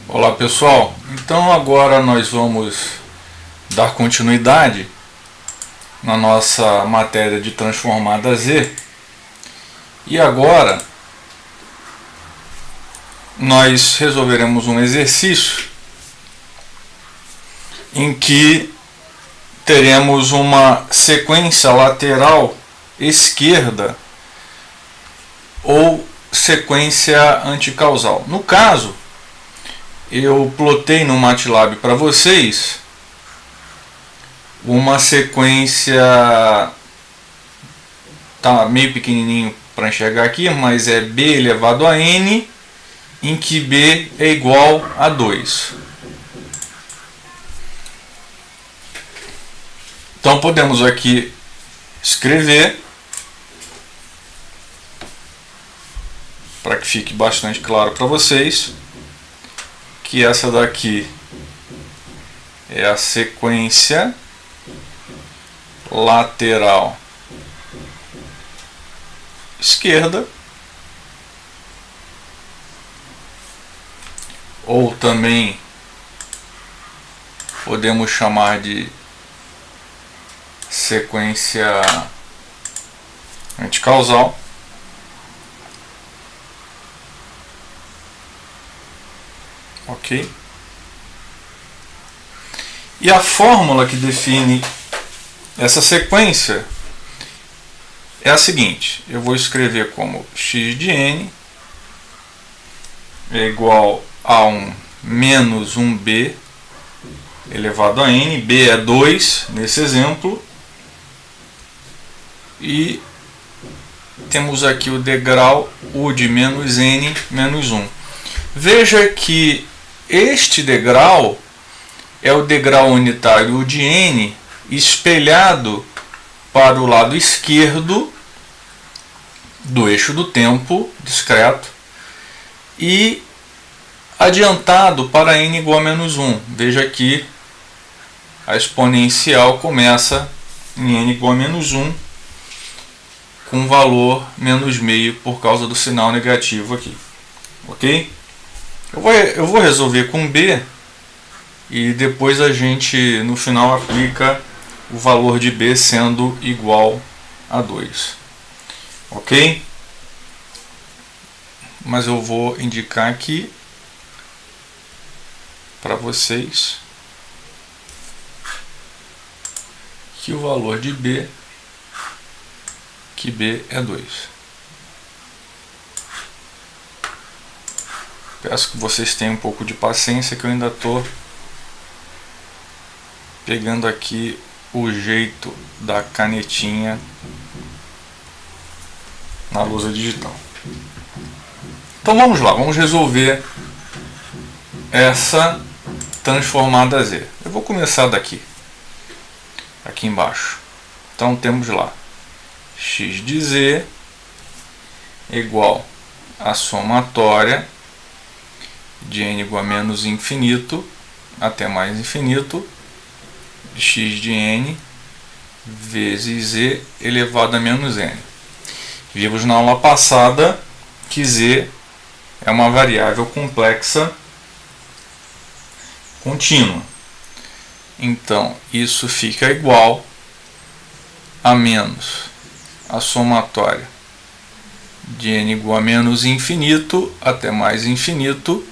Olá pessoal, então agora nós vamos dar continuidade na nossa matéria de transformada Z e agora nós resolveremos um exercício em que teremos uma sequência lateral esquerda ou sequência anticausal. No caso, eu plotei no MATLAB para vocês uma sequência, tá meio pequenininho para enxergar aqui, mas é b elevado a n, em que b é igual a 2. Então podemos aqui escrever, para que fique bastante claro para vocês, que essa daqui é a sequência lateral esquerda, ou também podemos chamar de sequência anticausal. Ok? E a fórmula que define essa sequência é a seguinte: eu vou escrever como x de n é igual a menos 1b elevado a n, b é 2 nesse exemplo, e temos aqui o degrau u de menos n menos 1. Veja que este degrau é o degrau unitário de n espelhado para o lado esquerdo do eixo do tempo discreto e adiantado para n igual a menos 1. Veja que a exponencial começa em n igual a menos 1 com valor menos meio por causa do sinal negativo aqui. Ok? Eu vou resolver com b e depois a gente no final aplica o valor de b sendo igual a 2. Ok? Mas eu vou indicar aqui para vocês que o valor de b, que b é 2. Peço que vocês tenham um pouco de paciência, que eu ainda estou pegando aqui o jeito da canetinha na lousa digital. Então vamos lá, vamos resolver essa transformada Z. Eu vou começar daqui, aqui embaixo. Então temos lá x de z igual a somatória de n igual a menos infinito até mais infinito de x de n vezes z elevado a menos n. Vimos na aula passada que z é uma variável complexa contínua. Então isso fica igual a menos a somatória de n igual a menos infinito até mais infinito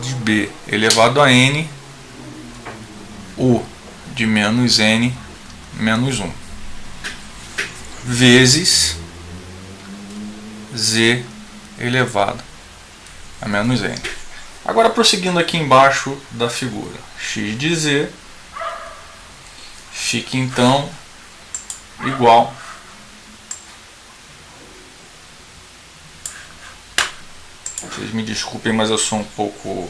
de b elevado a n u de menos n menos 1 vezes z elevado a menos n. Agora prosseguindo aqui embaixo da figura, x de z fica então igual vocês me desculpem, mas eu sou um pouco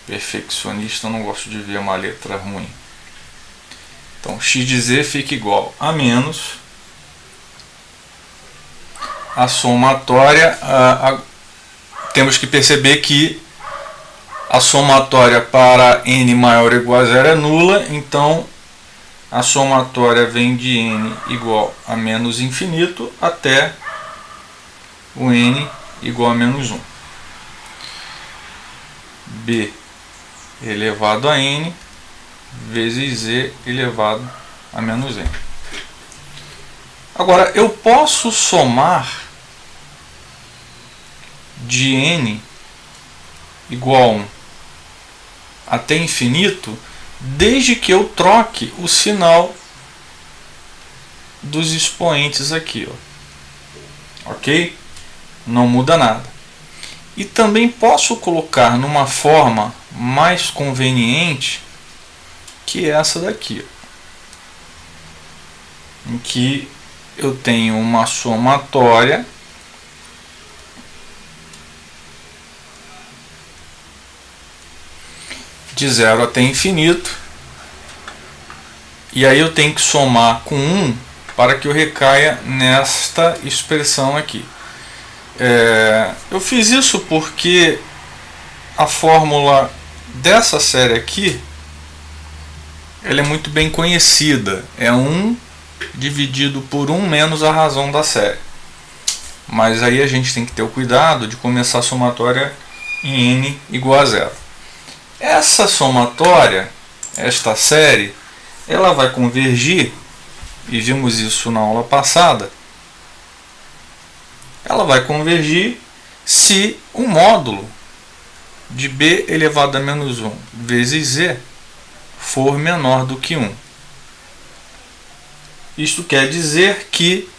perfeccionista, eu não gosto de ver uma letra ruim. Então x de z fica igual a menos a somatória, temos que perceber que a somatória para n maior ou igual a 0 é nula, então a somatória vem de n igual a menos infinito até o n igual a menos 1. B elevado a N vezes Z elevado a menos N. Agora, eu posso somar de N igual a 1 até infinito, desde que eu troque o sinal dos expoentes aqui, ó. Ok? Não muda nada. E também posso colocar numa forma mais conveniente, que é essa daqui, ó, em que eu tenho uma somatória de 0 até infinito, e aí eu tenho que somar com 1 para que eu recaia nesta expressão aqui. Eu fiz isso porque a fórmula dessa série aqui ela é muito bem conhecida, é 1 dividido por 1 menos a razão da série, mas aí a gente tem que ter o cuidado de começar a somatória em n igual a 0. Essa somatória, esta série, ela vai convergir, e vimos isso na aula passada, ela vai convergir se o módulo de b elevado a menos 1 vezes z for menor do que 1. Isto quer dizer que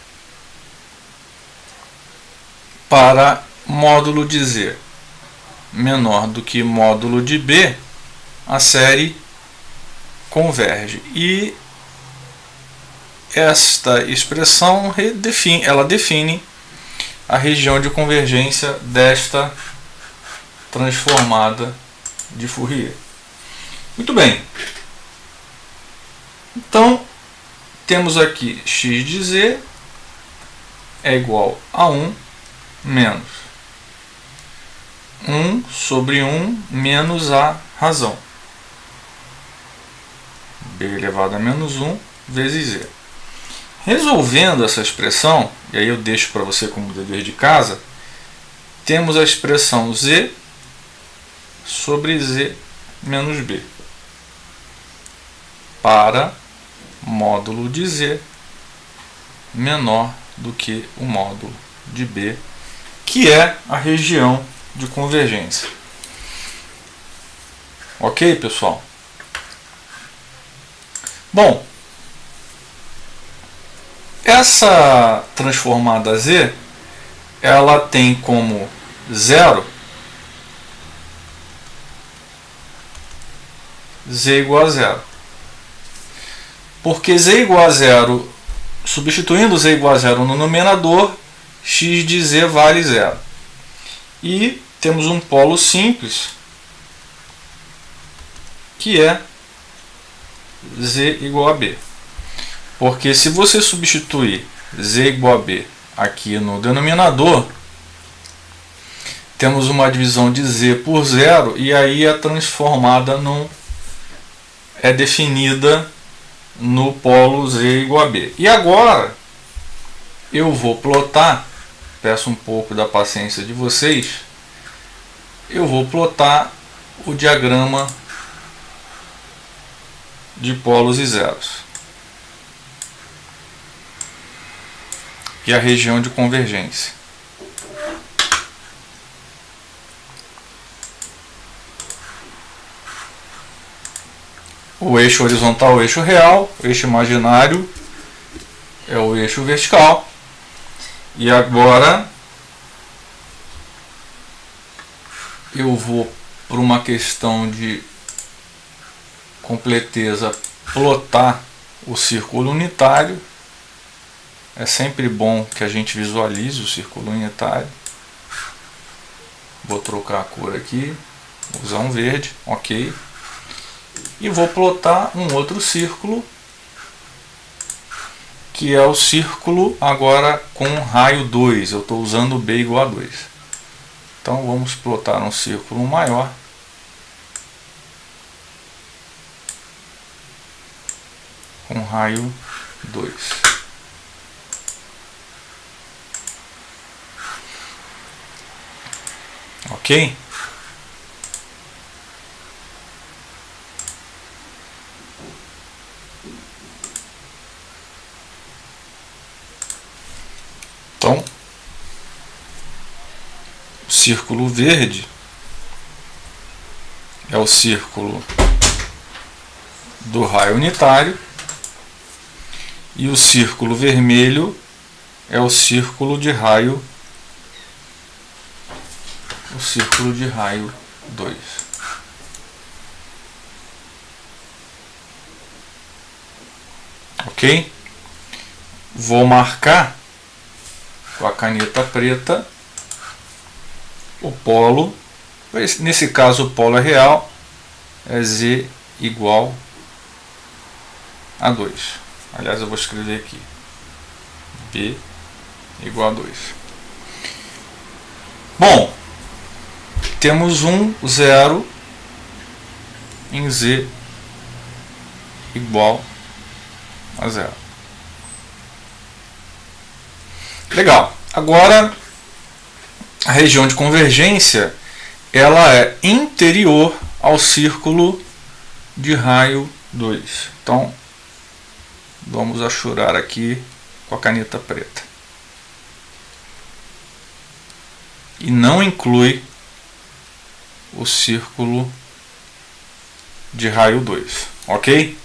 para módulo de z menor do que módulo de b, a série converge. E esta expressão ela define a região de convergência desta transformada de Fourier. Muito bem. Então, temos aqui x de z é igual a 1 menos 1 sobre 1 menos a razão. B elevado a menos 1 vezes z. Resolvendo essa expressão, e aí eu deixo para você como dever de casa, temos a expressão z sobre z menos b para módulo de z menor do que o módulo de b, que é a região de convergência. Ok, pessoal? Bom, essa transformada z, ela tem como 0 z igual a 0. Porque z igual a 0, substituindo z igual a 0 no numerador, x de z vale 0. E temos um polo simples, que é z igual a b. Porque se você substituir z igual a b aqui no denominador, temos uma divisão de z por 0, e aí a transformada é definida no polo z igual a b. E agora eu vou plotar, peço um pouco da paciência de vocês, eu vou plotar o diagrama de polos e zeros e a região de convergência. O eixo horizontal é o eixo real, o eixo imaginário é o eixo vertical. E agora eu vou, por uma questão de completeza, plotar o círculo unitário. É sempre bom que a gente visualize o círculo unitário. Vou trocar a cor aqui, vou usar um verde, ok. E vou plotar um outro círculo, que é o círculo agora com raio 2. Eu estou usando B igual a 2. Então vamos plotar um círculo maior. Com raio 2. Ok? O círculo verde é o círculo do raio unitário e o círculo vermelho é o círculo de raio 2. Ok? Vou marcar com a caneta preta o polo. Nesse caso o polo é real, é Z igual a 2. Aliás, eu vou escrever aqui B igual a 2. Bom, temos 0 em Z igual a 0. Legal. Agora, a região de convergência ela é interior ao círculo de raio 2. Então, vamos achurar aqui com a caneta preta. E não inclui o círculo de raio 2, ok?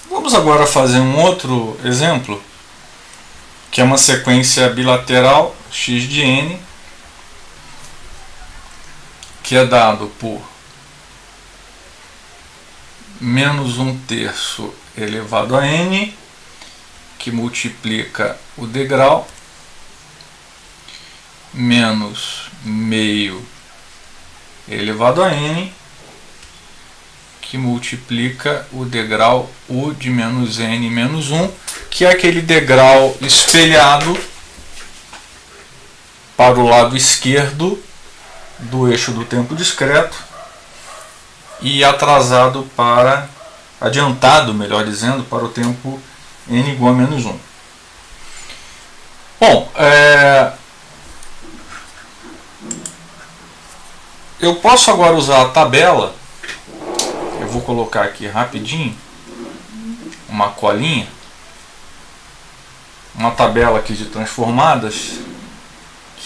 Vamos agora fazer um outro exemplo, que é uma sequência bilateral x de n, que é dado por menos 1/3 elevado a n, que multiplica o degrau, menos meio elevado a n, que multiplica o degrau u de menos n menos 1, que é aquele degrau espelhado para o lado esquerdo do eixo do tempo discreto e adiantado, melhor dizendo, para o tempo n igual a menos 1. Bom, eu posso agora usar a tabela. Eu vou colocar aqui rapidinho uma colinha, uma tabela aqui de transformadas,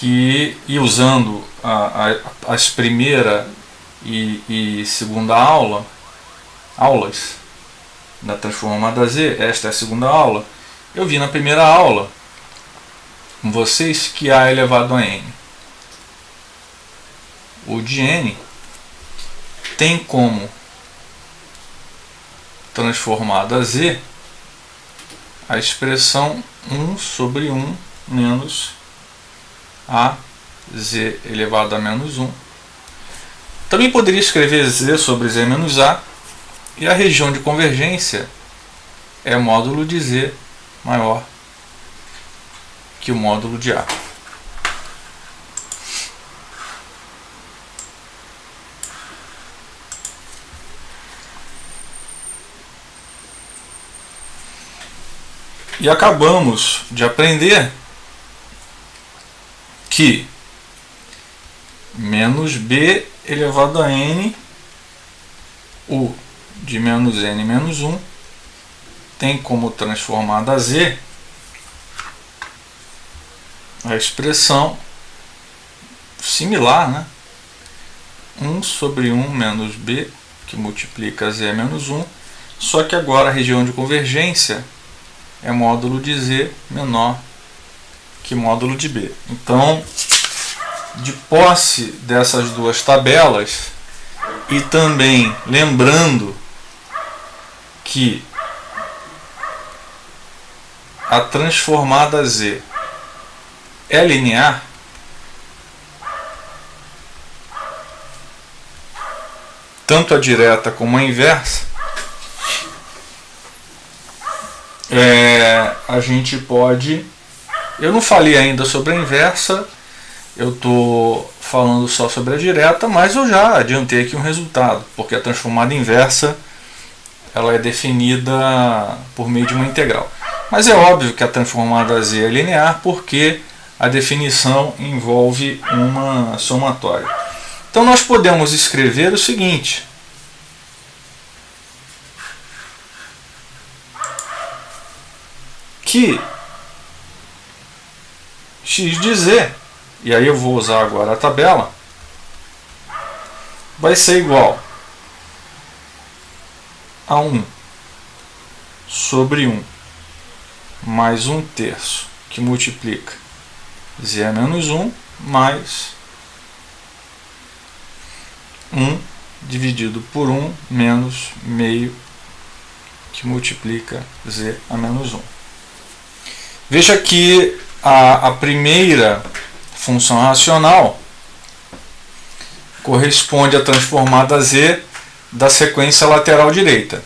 e usando as primeira e segunda aulas da transformada Z, esta é a segunda aula. Eu vi na primeira aula com vocês que A elevado a n, o de n, tem como transformada Z a expressão 1 sobre 1 menos a z elevado a menos 1. Também poderia escrever z sobre z menos a, e a região de convergência é módulo de z maior que o módulo de a. E acabamos de aprender que menos b elevado a n, u de menos n menos 1, tem como transformada z a expressão similar, né? 1 sobre 1 menos b, que multiplica z menos 1, só que agora a região de convergência é módulo de z menor que módulo de b. Então, de posse dessas duas tabelas, e também lembrando que a transformada z é linear, tanto a direta como a inversa, a gente pode... Eu não falei ainda sobre a inversa, eu estou falando só sobre a direta, mas eu já adiantei aqui um resultado, porque a transformada inversa ela é definida por meio de uma integral. Mas é óbvio que a transformada z é linear, porque a definição envolve uma somatória. Então nós podemos escrever o seguinte: que x de z, e aí eu vou usar agora a tabela, vai ser igual a 1 sobre 1 mais 1/3, que multiplica z a menos 1 mais 1 dividido por 1 menos meio, que multiplica z a menos 1. Veja que a primeira função racional corresponde à transformada z da sequência lateral direita.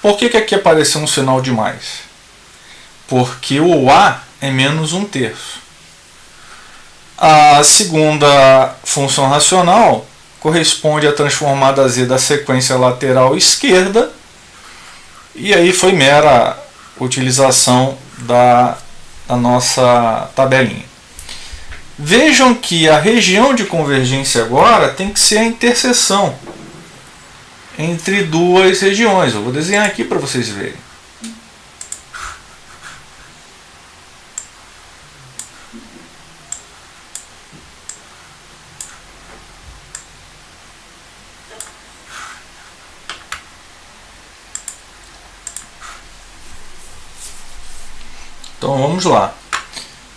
Por que aqui apareceu um sinal de mais? Porque o a é menos 1/3. A segunda função racional corresponde à transformada z da sequência lateral esquerda, e aí foi mera utilização da nossa tabelinha. Vejam que a região de convergência agora tem que ser a interseção entre duas regiões. Eu vou desenhar aqui para vocês verem. Então vamos lá.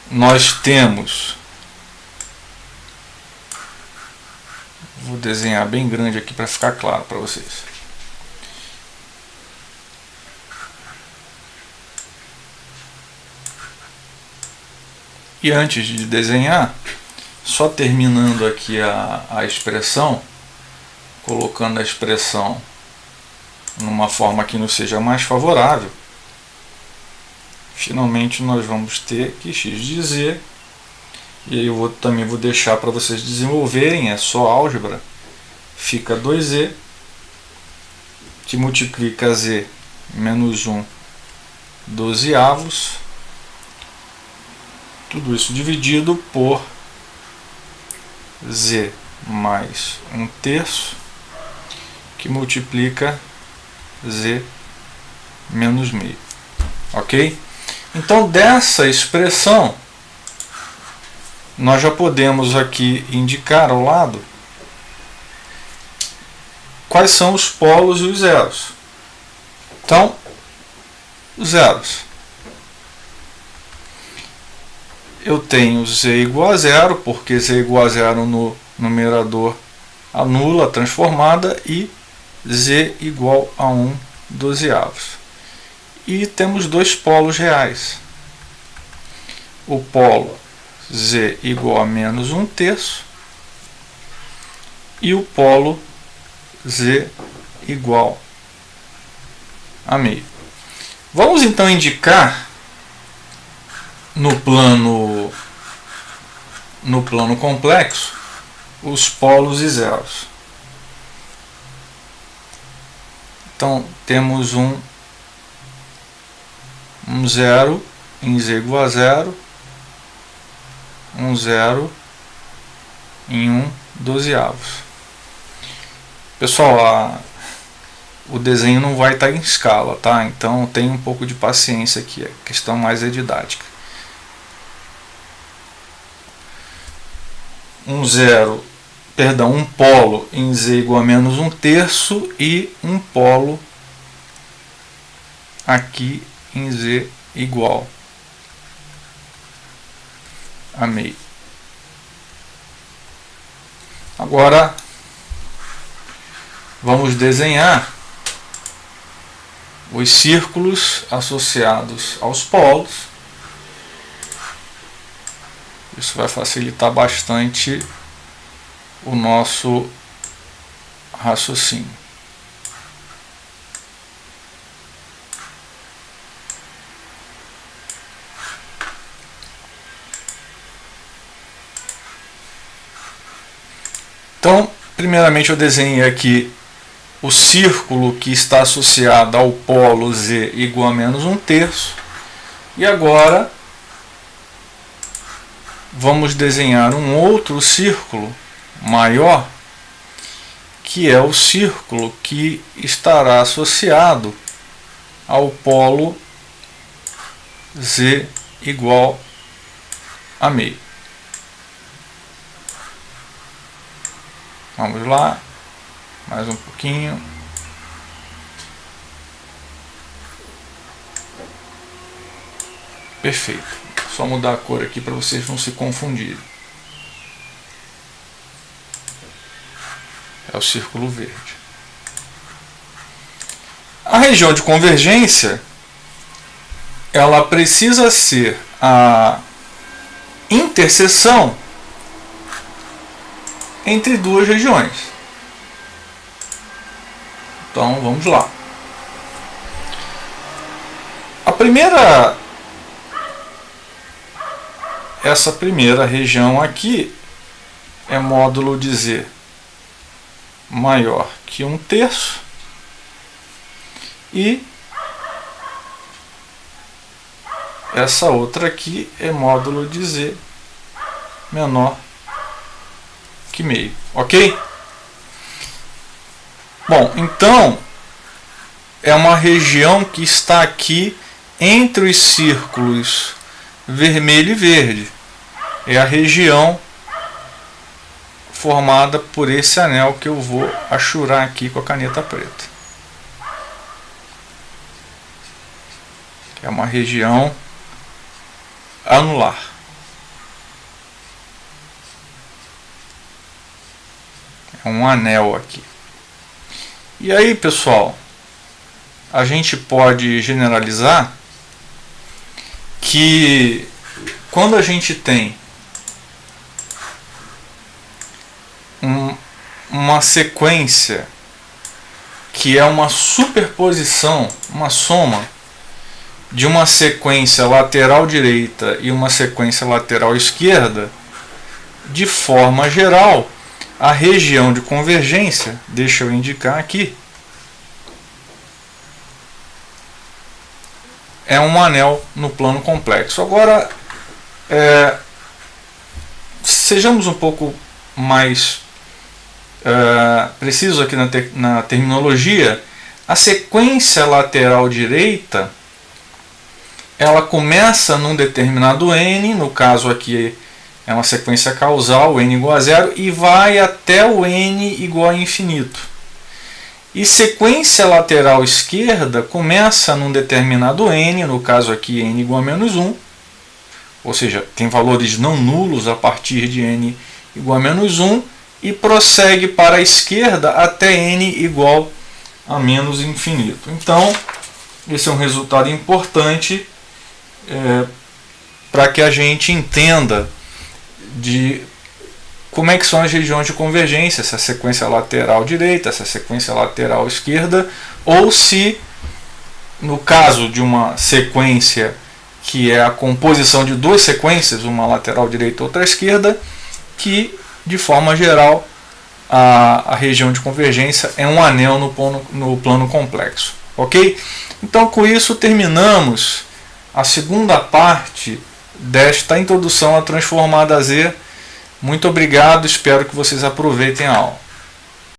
Nós temos, vou desenhar bem grande aqui para ficar claro para vocês. E antes de desenhar, só terminando aqui a expressão, colocando a expressão numa forma que nos seja mais favorável, finalmente nós vamos ter que x de z, e aí eu também vou deixar para vocês desenvolverem, é só álgebra, fica 2z, que multiplica z menos 1 dozeavos, tudo isso dividido por z mais 1/3, que multiplica z menos meio. Ok? Então, dessa expressão, nós já podemos aqui indicar ao lado quais são os polos e os zeros. Então, zeros. Eu tenho z igual a 0, porque z igual a 0 no numerador anula a transformada, e z igual a 1 dozeavos. E temos dois polos reais. O polo z igual a menos 1/3 e o polo z igual a meio. Vamos então indicar no plano complexo os polos e zeros. Então temos um 0 em z igual a 0, um 0 em 1 dozeavos. Pessoal, o desenho não vai estar em escala, tá? Então tenha um pouco de paciência aqui, a questão mais é didática. Um polo em z igual a menos 1/3 e um polo aqui em z igual a meio. Agora vamos desenhar os círculos associados aos polos. Isso vai facilitar bastante o nosso raciocínio. Então, primeiramente eu desenhei aqui o círculo que está associado ao polo z igual a menos 1/3. E agora vamos desenhar um outro círculo maior, que é o círculo que estará associado ao polo Z igual a meio. Vamos lá, mais um pouquinho. Perfeito. Só mudar a cor aqui para vocês não se confundirem. É o círculo verde. A região de convergência, ela precisa ser a interseção entre duas regiões. Então vamos lá. Essa primeira região aqui é módulo de Z maior que 1/3 e essa outra aqui é módulo de Z menor que meio, ok? Bom, então é uma região que está aqui entre os círculos vermelho e verde. É a região formada por esse anel que eu vou achurar aqui com a caneta preta. É uma região anular. É um anel aqui. E aí, pessoal, a gente pode generalizar que quando a gente tem uma sequência que é uma superposição, uma soma de uma sequência lateral direita e uma sequência lateral esquerda, de forma geral, a região de convergência, deixa eu indicar aqui, é um anel no plano complexo. Agora, sejamos um pouco mais precisos aqui na terminologia. A sequência lateral direita, ela começa num determinado n, no caso aqui é uma sequência causal, n igual a 0, e vai até o n igual a infinito. E sequência lateral esquerda começa num determinado n, no caso aqui n igual a -1, ou seja, tem valores não nulos a partir de n igual a -1, e prossegue para a esquerda até n igual a menos infinito. Então, esse é um resultado importante para que a gente entenda de como é que são as regiões de convergência, se a sequência lateral direita, se a sequência lateral esquerda, ou se, no caso de uma sequência que é a composição de duas sequências, uma lateral direita e outra esquerda, que, de forma geral, a região de convergência é um anel no plano complexo. Ok? Então, com isso, terminamos a segunda parte desta introdução à transformada Z. Muito obrigado, espero que vocês aproveitem a aula.